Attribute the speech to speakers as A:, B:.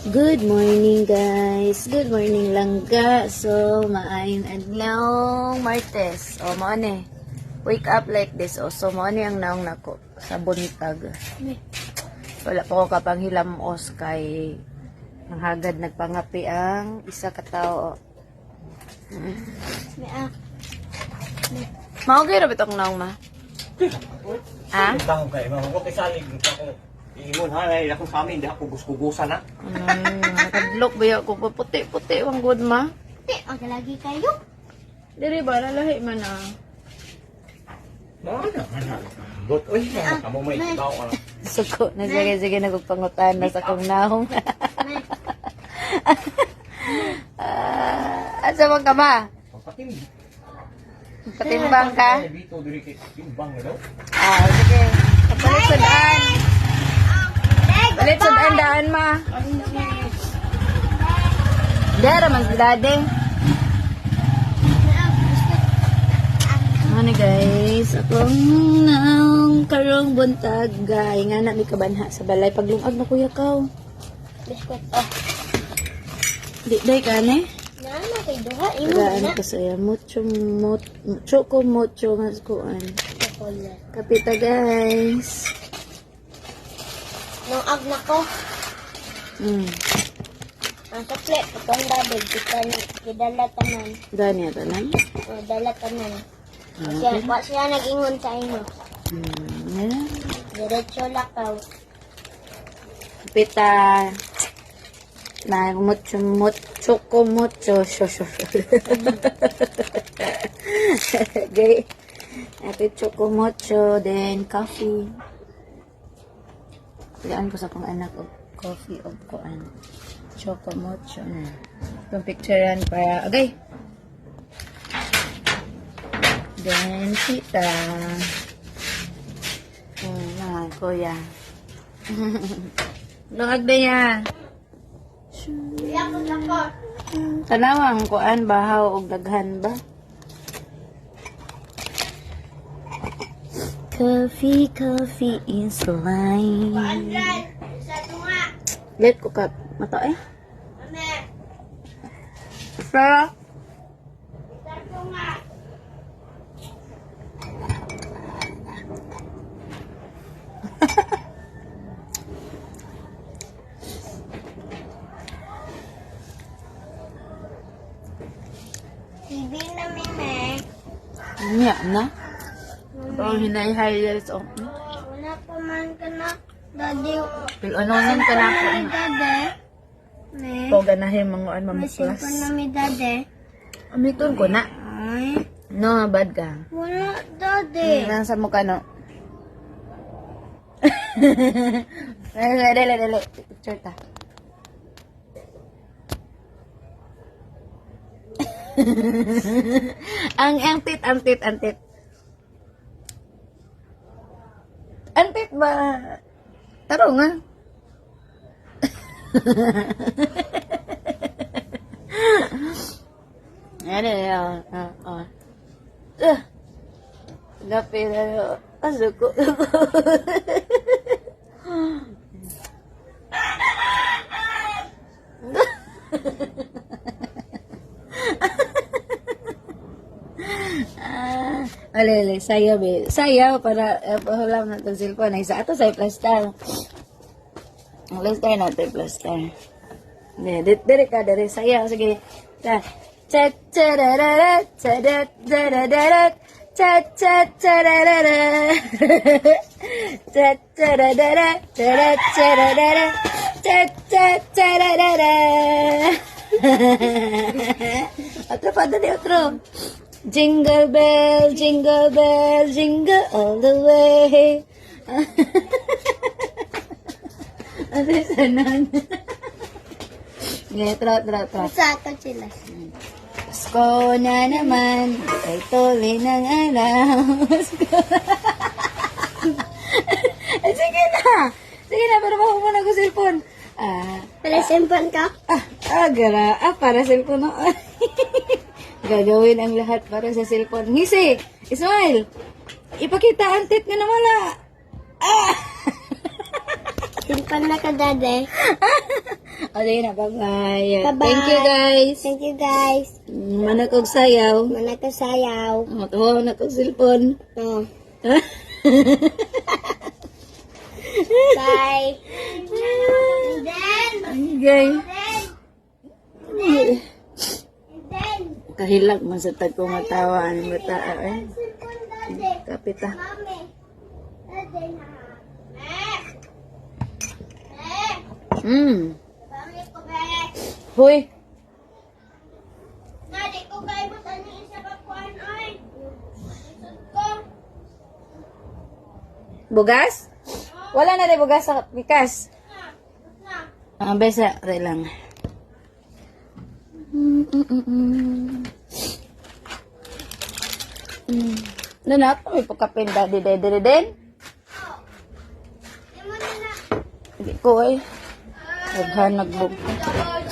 A: Good morning guys. Good morning langga. So, maayong adlaw Martes. O, mo ni. Wake up like this. O, so mo ni ang naong nako sa buntag. Wala po ko kapanghilamos kay nanghagad nagpangapi ang isa ka tao. Maugay ra bitong naong ma? Ha?
B: Tao kay mama ko kisalig ko. Ingon ha, ay ako sa amin, di ako gugusan na.
A: Nakadlok ba ako puti-puti ang good ma?
C: Puti, ang lagi kayo.
A: Diri ba lalahi man ah.
B: Mana? Lot oy, kamu may ikaw ano.
A: Suko na sige nagpangutan na sa kong naong. Asa man ka ma?
B: Patim.
A: Patimbang ka?
B: Dito diri kay timbang na daw.
A: Sige. Balik sa daan. Balik sa daan ma. Dara man si daddy. Ano guys, akong naong karong buntag gay nga na mi kabanha sa balay paglungag na kuya kaw.
C: Biskuit.
A: Di day ka ne?
C: Nana kay duha imo
A: Gaan
C: na.
A: ko saya choco mucho mas kuan.
C: Chocolate.
A: Kapita guys.
C: Nung ag na ko, ang sakli, itong dabig, kidala tanan.
A: Gani ito na?
C: O, dala tanan. Siya nag-ingon sa inyo.
A: Yeah.
C: Diretso lakaw.
A: Kapita. Na choco mucho. Gay. Ito choco mucho, then coffee. Pilihan ko sa kong anak o coffee o kuan. Choco mucho na. Itong picturean para, agay. Then, sita. Kuya. Lungag na yan. Tanawang kuan, bahaw o daghan ba? Coffee is life. Let ko ka mata eh. Sa
C: TV na mime.
A: niya na. Oh, hinay-highlights oh.
C: Wala pa man ka na. Daddy.
A: Pil ano nang kanako
C: Ay,
A: na.
C: daddy. Ne.
A: Po ganahin manguan
C: Masimpan
A: mamuklas.
C: na mi daddy.
A: Amiton ko na.
C: Ay.
A: No, bad ka.
C: Wala, daddy.
A: Nasa mo ka no. Dali. Picture ta. Antit. Antit ba? Tarong nga. Ano. Gapi na yun. Asuko. Alele, sayaw be. Sayaw para pahulam na itong cellphone. Isa ato sa plastar. Plastar natin, plastar. Dire ka, dire. Sayaw, sige. Cha-cha-ra-ra-ra, cha-da-da-da-da-da, cha-cha-cha-ra-ra-ra. Cha-cha-ra-ra-ra, cha-da-cha-ra-ra-ra, cha-cha-cha-ra-ra-ra. Otro pa, dali, otro. Jingle bell, jingle all the way. Ano yung sanon? Ngayon, tra.
C: Sa ato sila.
A: Pasko na naman, ay tuloy ng araw. Ay, sige na, pero mahu mo na ko cellphone.
C: Para simpan ka?
A: Para cellphone na. Gagawin ang lahat para sa cellphone. Ngisi, Ismail, ipakita ang tit nga nawala.
C: Simpan na ka, dade.
A: Okay na, bye-bye.
C: Bye-bye.
A: Thank you, guys.
C: Thank you guys.
A: Manakog sayaw.
C: Manakasayaw.
A: Matuwa na kong cellphone.
C: Oh. Bye. And then,
A: Okay.
C: and then,
A: Kahilag man sa tagko matawa. Ano mata? Eh. Kapita.
C: Mami. Daddy na. Pangit ko, be.
A: Hoy.
C: Daddy ko, be. Butan niya isa ka kuhan, oy. Isot ko.
A: Bugas? Wala na rin bugas sa pikas.
C: Na.
A: Besa. Rin lang. Na may pagkapin daddy din.
C: Oh. Di mo na na.
A: Hindi ko eh. Naghanag bug.
C: Double,